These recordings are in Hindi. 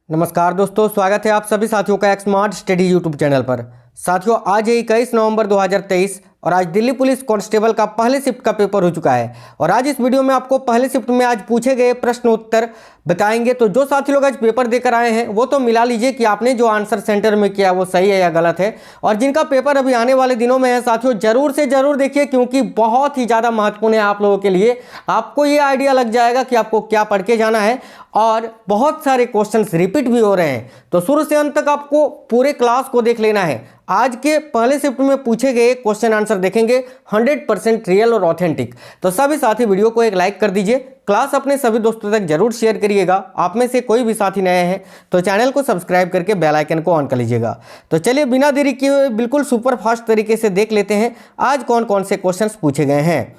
नमस्कार दोस्तों, स्वागत है आप सभी साथियों का एक स्मार्ट स्टडी यूट्यूब चैनल पर। साथियों, आज है 21 नवंबर 2023 और आज दिल्ली पुलिस कांस्टेबल का पहले शिफ्ट का पेपर हो चुका है। और आज इस वीडियो में आपको पहले शिफ्ट में आज पूछे गए प्रश्न उत्तर बताएंगे। तो जो साथी लोग आज पेपर देकर आए हैं वो तो मिला लीजिए कि आपने जो आंसर सेंटर में किया वो सही है या गलत है। और जिनका पेपर अभी आने वाले दिनों में है साथियों, जरूर से जरूर देखिए, क्योंकि बहुत ही ज़्यादा महत्वपूर्ण है आप लोगों के लिए। आपको ये आइडिया लग जाएगा कि आपको क्या पढ़ के जाना है और बहुत सारे क्वेश्चंस रिपीट भी हो रहे हैं। तो शुरू से अंत तक आपको पूरे क्लास को देख लेना है। आज के पहले शिफ्ट में पूछे गए क्वेश्चन आंसर देखेंगे 100% रियल और ऑथेंटिक। तो सभी साथी वीडियो को एक लाइक कर दीजिए, क्लास अपने सभी दोस्तों तक जरूर शेयर करिएगा। आप में से कोई भी साथी नए हैं तो चैनल को सब्सक्राइब करके बेल आइकन को ऑन कर लीजिएगा। तो चलिए बिना देरी किए हुए बिल्कुल सुपर फास्ट तरीके से देख लेते हैं आज कौन कौन से क्वेश्चंस पूछे गए हैं।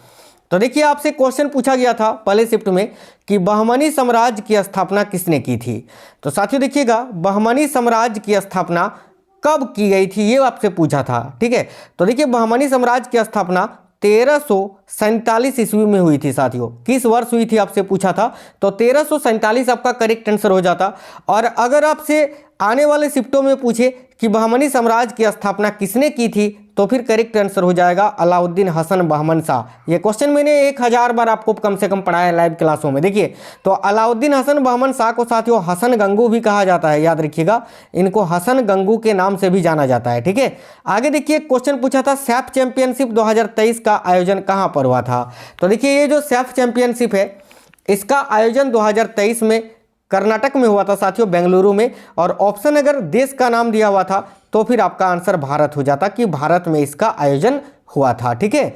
तो देखिए, आपसे क्वेश्चन पूछा गया था पहले शिफ्ट में कि बहमनी साम्राज्य की स्थापना किसने की थी। तो साथियों देखिएगा, बहमनी साम्राज्य की स्थापना कब की गई थी ये आपसे पूछा था। ठीक है, तो देखिए बहमनी साम्राज्य की स्थापना 1347 ईस्वी में हुई थी। साथियों किस वर्ष हुई थी आपसे पूछा था, तो 1347 आपका करेक्ट आंसर हो जाता। और अगर आपसे आने वाले शिफ्टों में पूछे कि बहमनी साम्राज्य की स्थापना किसने की थी तो फिर करेक्ट आंसर हो जाएगा अलाउद्दीन हसन बहमन शाह। ये क्वेश्चन मैंने 1000 बार आपको कम से कम पढ़ाया है लाइव क्लासों में। देखिए, तो अलाउद्दीन हसन बहमन शाह को साथियों हसन गंगू भी कहा जाता है, याद रखिएगा, इनको हसन गंगू के नाम से भी जाना जाता है। ठीक है, आगे देखिए क्वेश्चन पूछा था सैफ चैंपियनशिप 2023 का आयोजन कहाँ पर हुआ था। तो देखिए, ये जो सैफ चैंपियनशिप है इसका आयोजन 2023 में कर्नाटक में हुआ था साथियों, बेंगलुरु में। और ऑप्शन अगर देश का नाम दिया हुआ था तो फिर आपका आंसर भारत हो जाता कि भारत में इसका आयोजन हुआ था। ठीक है,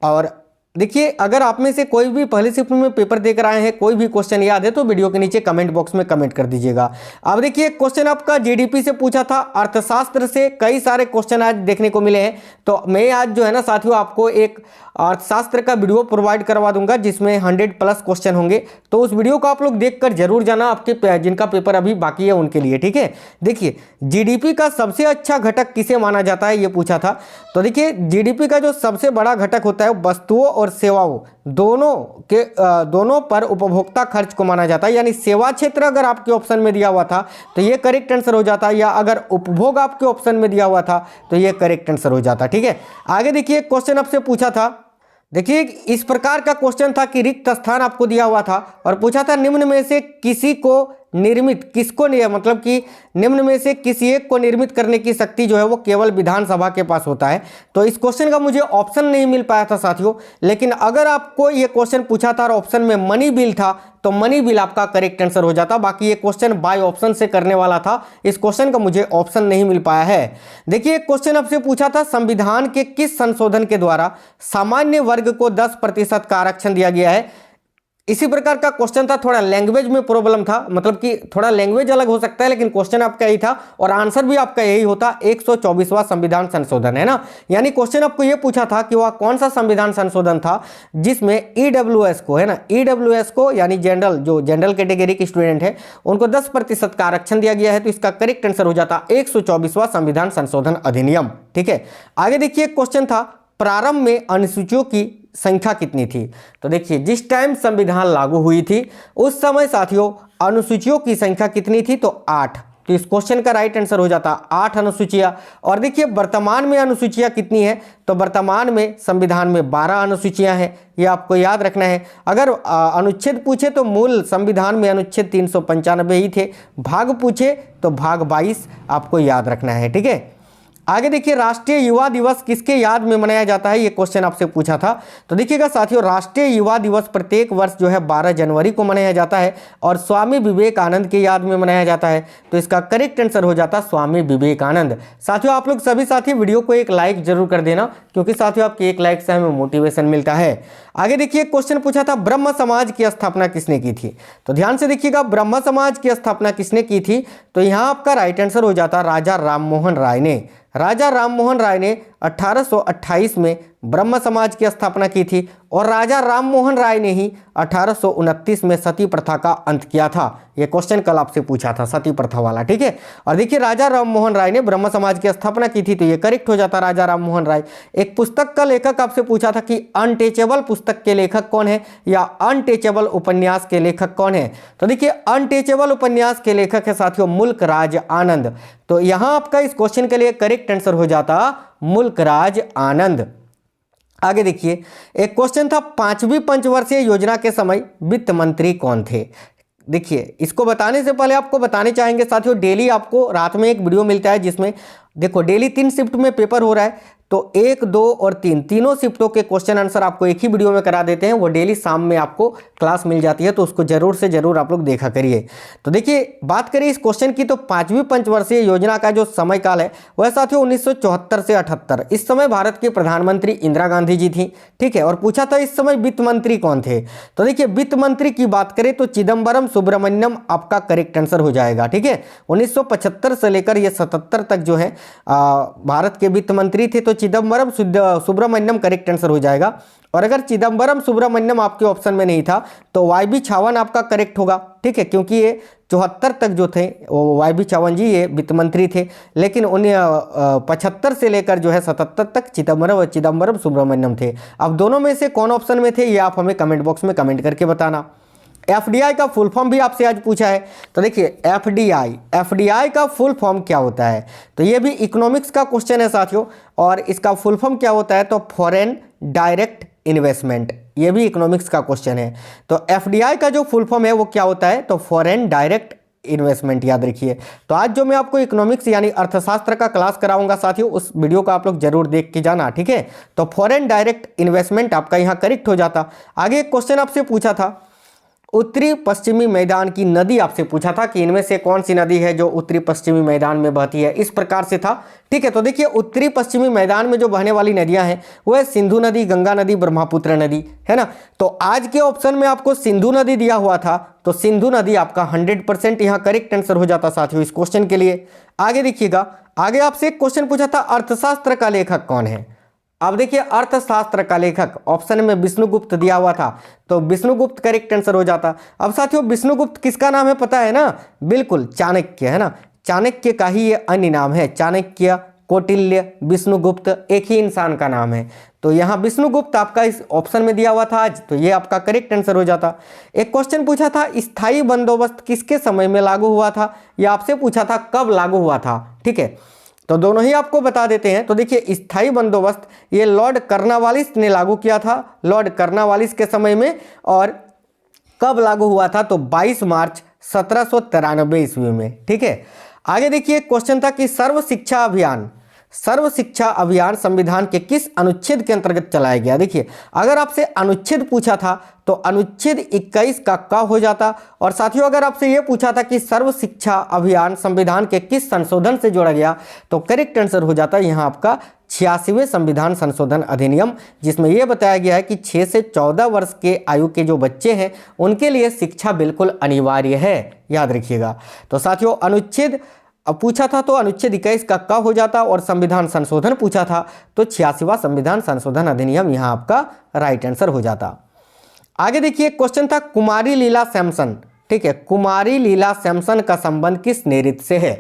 और देखिए अगर आप में से कोई भी पहले शिफ्ट में पेपर देकर आए हैं, कोई भी क्वेश्चन याद है तो वीडियो के नीचे कमेंट बॉक्स में कमेंट कर दीजिएगा। अब देखिए क्वेश्चन आपका जीडीपी से पूछा था, अर्थशास्त्र से कई सारे क्वेश्चन आज देखने को मिले हैं। तो मैं आज जो है ना साथियों आपको एक अर्थशास्त्र का वीडियो प्रोवाइड करवा दूंगा जिसमें 100+ क्वेश्चन होंगे। तो उस वीडियो को आप लोग देखकर जरूर जाना, आपके जिनका पेपर अभी बाकी है उनके लिए। ठीक है, देखिए जीडीपी का सबसे अच्छा घटक किसे माना जाता है ये पूछा था। तो देखिए जीडीपी का जो सबसे बड़ा घटक होता है वस्तुओं और सेवाओं दोनों पर उपभोक्ता खर्च को माना जाता है। यानी सेवा क्षेत्र अगर आपके ऑप्शन में दिया हुआ था तो ये करेक्ट आंसर हो जाता, या अगर उपभोग आपके ऑप्शन में दिया हुआ था तो ये करेक्ट आंसर हो जाता। ठीक है, आगे देखिए क्वेश्चन आपसे पूछा था, देखिए इस प्रकार का क्वेश्चन था कि रिक्त स्थान आपको दिया हुआ था और पूछा था निम्न में से किसी को निर्मित किसको नहीं, मतलब कि निम्न में से किसी एक को निर्मित करने की शक्ति जो है वो केवल विधानसभा के पास होता है। तो इस क्वेश्चन का मुझे ऑप्शन नहीं मिल पाया था साथियों, लेकिन अगर आपको ये क्वेश्चन पूछा था और ऑप्शन में मनी बिल था तो मनी बिल आपका करेक्ट आंसर हो जाता। बाकी ये क्वेश्चन बाय ऑप्शन से करने वाला था, इस क्वेश्चन का मुझे ऑप्शन नहीं मिल पाया है। देखिए क्वेश्चन आपसे पूछा था संविधान के किस संशोधन के द्वारा सामान्य वर्ग को 10% का आरक्षण दिया गया है। इसी प्रकार का क्वेश्चन था, थोड़ा लैंग्वेज में प्रॉब्लम था, मतलब कि थोड़ा लैंग्वेज अलग हो सकता है लेकिन क्वेश्चन आपका यही था और आंसर भी आपका यही होता। 124वां संविधान संशोधन है ना। यानी क्वेश्चन आपको यह पूछा था कि वह कौन सा संविधान संशोधन था जिसमें ईडब्ल्यूएस को, है ना, ईडब्ल्यूएस को यानी जनरल कैटेगरी के स्टूडेंट है उनको 10% का आरक्षण दिया गया है। तो इसका करेक्ट आंसर हो जाता 124वां संविधान संशोधन अधिनियम। ठीक है, आगे देखिए क्वेश्चन था प्रारंभ में अनुसूचियों की संख्या कितनी थी। तो देखिए जिस टाइम संविधान लागू हुई थी उस समय साथियों अनुसूचियों की संख्या कितनी थी, तो 8। तो इस क्वेश्चन का राइट आंसर हो जाता 8 अनुसूचियां। और देखिए वर्तमान में अनुसूचियां कितनी है, तो वर्तमान में संविधान में 12 अनुसूचियां हैं, ये आपको याद रखना है। अगर अनुच्छेद पूछे तो मूल संविधान में अनुच्छेद 395 ही थे, भाग पूछे तो भाग 22 आपको याद रखना है। ठीक है, आगे देखिए राष्ट्रीय युवा दिवस किसके याद में मनाया जाता है, ये क्वेश्चन आपसे पूछा था। तो देखिएगा साथियों, राष्ट्रीय युवा दिवस प्रत्येक वर्ष जो है 12 जनवरी को मनाया जाता है और स्वामी विवेकानंद के याद में मनाया जाता है। तो इसका करेक्ट आंसर हो जाता स्वामी विवेकानंद। साथियों आप लोग सभी साथी वीडियो को एक लाइक जरूर कर देना, क्योंकि साथियों आपकी एक लाइक से हमें मोटिवेशन मिलता है। आगे देखिए क्वेश्चन पूछा था ब्रह्म समाज की स्थापना किसने की थी। तो ध्यान से देखिएगा, ब्रह्म समाज की स्थापना किसने की थी, तो यहाँ आपका राइट आंसर हो जाता राजा राममोहन राय ने। राजा राममोहन राय ने 1828 में ब्रह्म समाज की स्थापना की थी और राजा राम मोहन राय ने ही 1829 में सती प्रथा का अंत किया था। ये क्वेश्चन कल आपसे पूछा था सती प्रथा वाला, ठीक है। और देखिए राजा राम मोहन राय ने ब्रह्म समाज की स्थापना की थी, तो ये करेक्ट हो जाता राजा राम मोहन राय। एक पुस्तक का लेखक आपसे पूछा था कि अनटचेबल पुस्तक के लेखक कौन है या अनटचेबल उपन्यास के लेखक कौन है। तो देखिए अनटचेबल उपन्यास के लेखक है साथियों मुल्क राज आनंद। तो यहां आपका इस क्वेश्चन के लिए करेक्ट आंसर हो जाता मुल्क राज आनंद। आगे देखिए एक क्वेश्चन था 5वीं पंचवर्षीय योजना के समय वित्त मंत्री कौन थे। देखिए इसको बताने से पहले आपको बताने चाहेंगे साथियों, डेली आपको रात में एक वीडियो मिलता है जिसमें देखो डेली 3 शिफ्ट में पेपर हो रहा है, तो 1, 2 और 3 तीनों शिफ्टों के क्वेश्चन आंसर आपको एक ही वीडियो में करा देते हैं। वो डेली शाम में आपको क्लास मिल जाती है, तो उसको जरूर से जरूर आप लोग देखा करिए। तो देखिए बात करें इस क्वेश्चन की, तो 5वीं पंचवर्षीय योजना का जो समय काल है वह साथियों 1974 से 78। इस समय भारत के प्रधानमंत्री इंदिरा गांधी जी थी, ठीक है। और पूछा था इस समय वित्त मंत्री कौन थे। तो देखिए वित्त मंत्री की बात करें तो चिदम्बरम सुब्रमण्यम आपका करेक्ट आंसर हो जाएगा, ठीक है। 1975 से लेकर ये 77 तक जो है भारत के वित्त मंत्री थे, तो चिदम्बरम सुब्रमण्यम करेक्ट आंसर हो जाएगा। और अगर चिदम्बरम सुब्रमण्यम आपके ऑप्शन में नहीं था तो वाई बी छावन आपका करेक्ट होगा, ठीक है, क्योंकि ये 74 तक जो थे वो वाई बी छावन जी ये वित्त मंत्री थे, लेकिन 75 से लेकर जो है 77 तक चिदम्बरम सुब्रमण्यम थे। अब दोनों में से कौन ऑप्शन में थे ये आप हमें कमेंट बॉक्स में कमेंट करके बताना। एफडीआई का फुल फॉर्म भी आपसे आज पूछा है, तो देखिए एफडीआई का फुल फॉर्म क्या होता है, तो ये भी इकोनॉमिक्स का क्वेश्चन है साथियों। और इसका फुल फॉर्म क्या होता है, तो फॉरेन डायरेक्ट इन्वेस्टमेंट, ये भी इकोनॉमिक्स का क्वेश्चन है। तो एफडीआई का जो फुल फॉर्म है वो क्या होता है, तो फॉरेन डायरेक्ट इन्वेस्टमेंट, याद रखिए। तो आज जो मैं आपको इकोनॉमिक्स यानी अर्थशास्त्र का क्लास कराऊंगा साथियों, उस वीडियो को आप लोग जरूर देख के जाना, ठीक है। तो फॉरेन डायरेक्ट इन्वेस्टमेंट आपका यहाँ करेक्ट हो जाता। आगे एक क्वेश्चन आपसे पूछा था उत्तरी पश्चिमी मैदान की नदी, आपसे पूछा था कि इनमें से कौन सी नदी है जो उत्तरी पश्चिमी मैदान में बहती है, इस प्रकार से था, ठीक है। तो देखिए उत्तरी पश्चिमी मैदान में जो बहने वाली नदियां हैं वो है सिंधु नदी, गंगा नदी, ब्रह्मपुत्र नदी, है ना। तो आज के ऑप्शन में आपको सिंधु नदी दिया हुआ था, तो सिंधु नदी आपका 100% यहाँ करेक्ट आंसर हो जाता साथियों इस क्वेश्चन के लिए। आगे देखिएगा, आगे आपसे एक क्वेश्चन पूछा था अर्थशास्त्र का लेखक कौन है। अब देखिए अर्थशास्त्र का लेखक ऑप्शन में विष्णुगुप्त दिया हुआ था, तो विष्णुगुप्त करेक्ट आंसर हो जाता। अब साथियों विष्णुगुप्त किसका नाम है पता है ना, बिल्कुल चाणक्य, है ना। चाणक्य का ही ये अन्य नाम है, चाणक्य, कौटिल्य, विष्णुगुप्त एक ही इंसान का नाम है। तो यहाँ विष्णुगुप्त आपका इस ऑप्शन में दिया हुआ था आज, तो ये आपका करेक्ट आंसर हो जाता। एक क्वेश्चन पूछा था स्थायी बंदोबस्त किसके समय में लागू हुआ था, या आपसे पूछा था कब लागू हुआ था, ठीक है। तो दोनों ही आपको बता देते हैं। तो देखिए स्थायी बंदोबस्त ये लॉर्ड कर्नवालिस ने लागू किया था, लॉर्ड कर्नवालिस के समय में। और कब लागू हुआ था, तो 22 मार्च 1793 ईस्वी में, ठीक है। आगे देखिए क्वेश्चन था कि सर्व शिक्षा अभियान संविधान के किस अनुच्छेद के अंतर्गत चलाया गया। देखिए अगर आपसे अनुच्छेद पूछा था तो अनुच्छेद 21 का क हो जाता। और साथियों अगर आपसे यह पूछा था कि सर्व शिक्षा अभियान संविधान के किस संशोधन से जोड़ा गया, तो करेक्ट आंसर हो जाता यहाँ आपका 86वें संविधान संशोधन अधिनियम, जिसमें यह बताया गया है कि 6 से 14 वर्ष के आयु के जो बच्चे हैं उनके लिए शिक्षा बिल्कुल अनिवार्य है, याद रखिएगा। तो साथियों अनुच्छेद अब पूछा था तो अनुच्छेद 21 का क हो जाता, और संविधान संशोधन पूछा था तो 86वां संविधान संशोधन अधिनियम यहाँ आपका राइट आंसर हो जाता। आगे देखिए क्वेश्चन था कुमारी लीला सैमसन, ठीक है। कुमारी लीला सैमसन का संबंध किस नृत्य से है।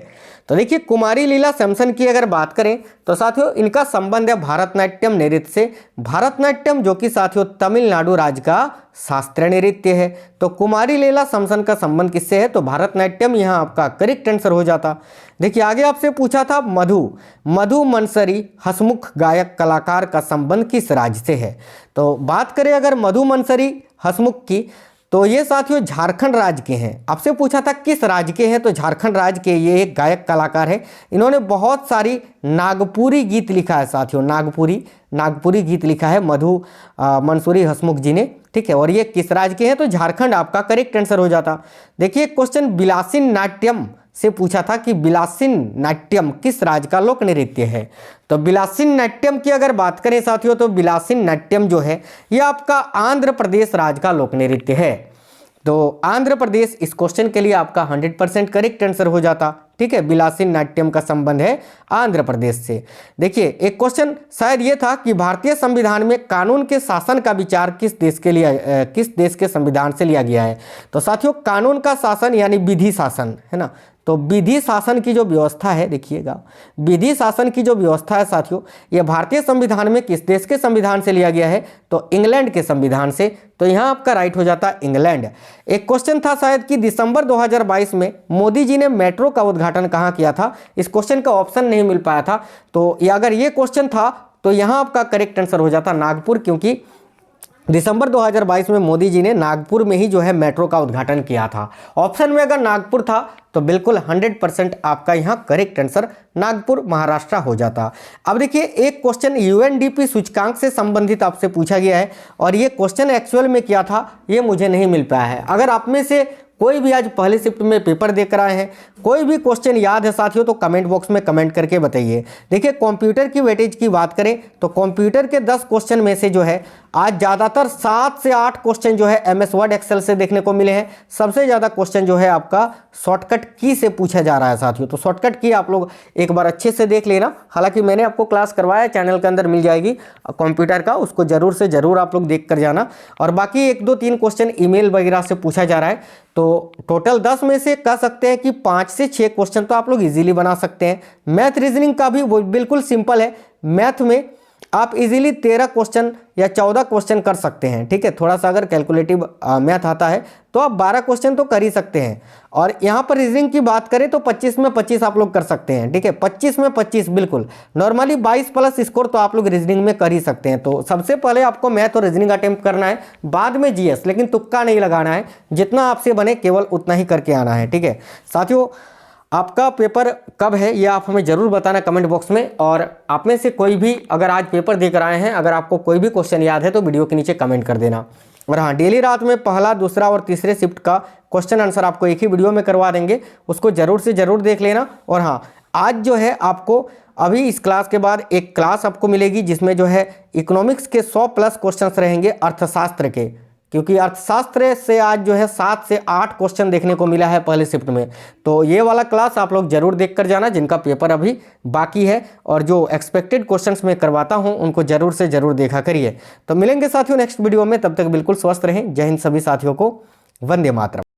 तो देखिए कुमारी लीला सैमसन की अगर बात करें तो साथियों इनका संबंध है भरतनाट्यम नृत्य से। भरतनाट्यम जो कि साथियों तमिलनाडु राज्य का शास्त्रीय नृत्य है। तो कुमारी लीला सैमसन का संबंध किससे है, तो भरतनाट्यम यहाँ आपका करेक्ट आंसर हो जाता। देखिए आगे आपसे पूछा था मधु मनसरी हसमुख गायक कलाकार का संबंध किस राज्य से है। तो बात करें अगर मधु मनसरी हसमुख की, तो ये साथियों झारखंड राज्य के हैं। आपसे पूछा था किस राज्य के हैं, तो झारखंड राज्य के ये एक गायक कलाकार है। इन्होंने बहुत सारी नागपुरी गीत लिखा है साथियों, नागपुरी गीत लिखा है मधु मंसूरी हसमुख जी ने, ठीक है। और ये किस राज्य के हैं, तो झारखंड आपका करेक्ट आंसर हो जाता। देखिए क्वेश्चन बिलासिन नाट्यम से पूछा था कि बिलासिन नाट्यम किस राज्य का लोक नृत्य है। तो बिलासिन नाट्यम की अगर बात करें साथियों, तो बिलासिन नाट्यम जो है ये आपका आंध्र प्रदेश राज्य का लोक नृत्य है। तो आंध्र प्रदेश इस क्वेश्चन के लिए आपका 100% करेक्ट आंसर हो जाता, ठीक है, विलासिन नाट्यम का संबंध है आंध्र प्रदेश से। देखिए एक क्वेश्चन शायद ये था कि भारतीय संविधान में कानून के शासन का विचार किस देश के संविधान से लिया गया है। तो साथियों कानून का शासन यानी विधि शासन है ना, तो विधि शासन की जो व्यवस्था है, देखिएगा विधि शासन की जो व्यवस्था है साथियों, ये भारतीय संविधान में किस देश के संविधान से लिया गया है, तो इंग्लैंड के संविधान से। तो यहाँ आपका राइट हो जाता है इंग्लैंड। एक क्वेश्चन था शायद कि दिसंबर 2022 में मोदी जी ने मेट्रो का उद्घाटन कहाँ किया था। इस क्वेश्चन का ऑप्शन नहीं मिल पाया था, तो अगर ये क्वेश्चन था तो यहाँ आपका करेक्ट आंसर हो जाता नागपुर, क्योंकि दिसंबर 2022 में मोदी जी ने नागपुर में ही जो है मेट्रो का उद्घाटन किया था। ऑप्शन में अगर नागपुर था तो बिल्कुल 100% आपका यहाँ करेक्ट आंसर नागपुर महाराष्ट्र हो जाता। अब देखिए एक क्वेश्चन यूएनडीपी सूचकांक से संबंधित आपसे पूछा गया है, और ये क्वेश्चन एक्चुअल में क्या था ये मुझे नहीं मिल पाया है। अगर आप में से कोई भी आज पहले शिफ्ट में पेपर देख रहे हैं, कोई भी क्वेश्चन याद है साथियों, तो कमेंट बॉक्स में कमेंट करके बताइए। देखिए कंप्यूटर की वेटेज की बात करें तो कंप्यूटर के 10 क्वेश्चन में से जो है आज ज़्यादातर 7 से 8 क्वेश्चन जो है एमएस वर्ड एक्सेल से देखने को मिले हैं। सबसे ज़्यादा क्वेश्चन जो है आपका शॉर्टकट की से पूछा जा रहा है साथियों, तो शॉर्टकट की आप लोग एक बार अच्छे से देख लेना। हालांकि मैंने आपको क्लास करवाया, चैनल के अंदर मिल जाएगी कंप्यूटर का, उसको जरूर से जरूर आप लोग देख कर जाना। और बाकी 1 2 3 क्वेश्चन ईमेल वगैरह से पूछा जा रहा है, तो टोटल 10 में से कह सकते हैं कि 5 से 6 क्वेश्चन तो आप लोग इजीली बना सकते हैं। मैथ रीजनिंग का भी बिल्कुल सिंपल है, मैथ में आप इजीली 13 क्वेश्चन या 14 क्वेश्चन कर सकते हैं, ठीक है। थोड़ा सा अगर कैलकुलेटिव मैथ आता है तो आप 12 क्वेश्चन तो कर ही सकते हैं। और यहाँ पर रीजनिंग की बात करें तो 25 में 25 आप लोग कर सकते हैं, ठीक है। 25 में 25 बिल्कुल नॉर्मली 22 प्लस स्कोर तो आप लोग रीजनिंग में कर ही सकते हैं। तो सबसे पहले आपको मैथ और रीजनिंग अटेम्प्ट करना है, बाद में जीएस, लेकिन तुक्का नहीं लगाना है। जितना आपसे बने केवल उतना ही करके आना है, ठीक है साथियों। आपका पेपर कब है ये आप हमें ज़रूर बताना कमेंट बॉक्स में। और आप में से कोई भी अगर आज पेपर देख रहे हैं, अगर आपको कोई भी क्वेश्चन याद है तो वीडियो के नीचे कमेंट कर देना। और हाँ, डेली रात में पहला, दूसरा और तीसरे शिफ्ट का क्वेश्चन आंसर आपको एक ही वीडियो में करवा देंगे, उसको ज़रूर से ज़रूर देख लेना। और हाँ, आज जो है आपको अभी इस क्लास के बाद एक क्लास आपको मिलेगी जिसमें जो है इकोनॉमिक्स के 100 प्लस क्वेश्चन रहेंगे अर्थशास्त्र के, क्योंकि अर्थशास्त्र से आज जो है 7 से 8 क्वेश्चन देखने को मिला है पहले शिफ्ट में। तो ये वाला क्लास आप लोग जरूर देख कर जाना जिनका पेपर अभी बाकी है, और जो एक्सपेक्टेड क्वेश्चंस मैं करवाता हूं उनको जरूर से जरूर देखा करिए। तो मिलेंगे साथियों नेक्स्ट वीडियो में, तब तक बिल्कुल स्वस्थ रहें। जय हिंद सभी साथियों को, वंदे मातरम।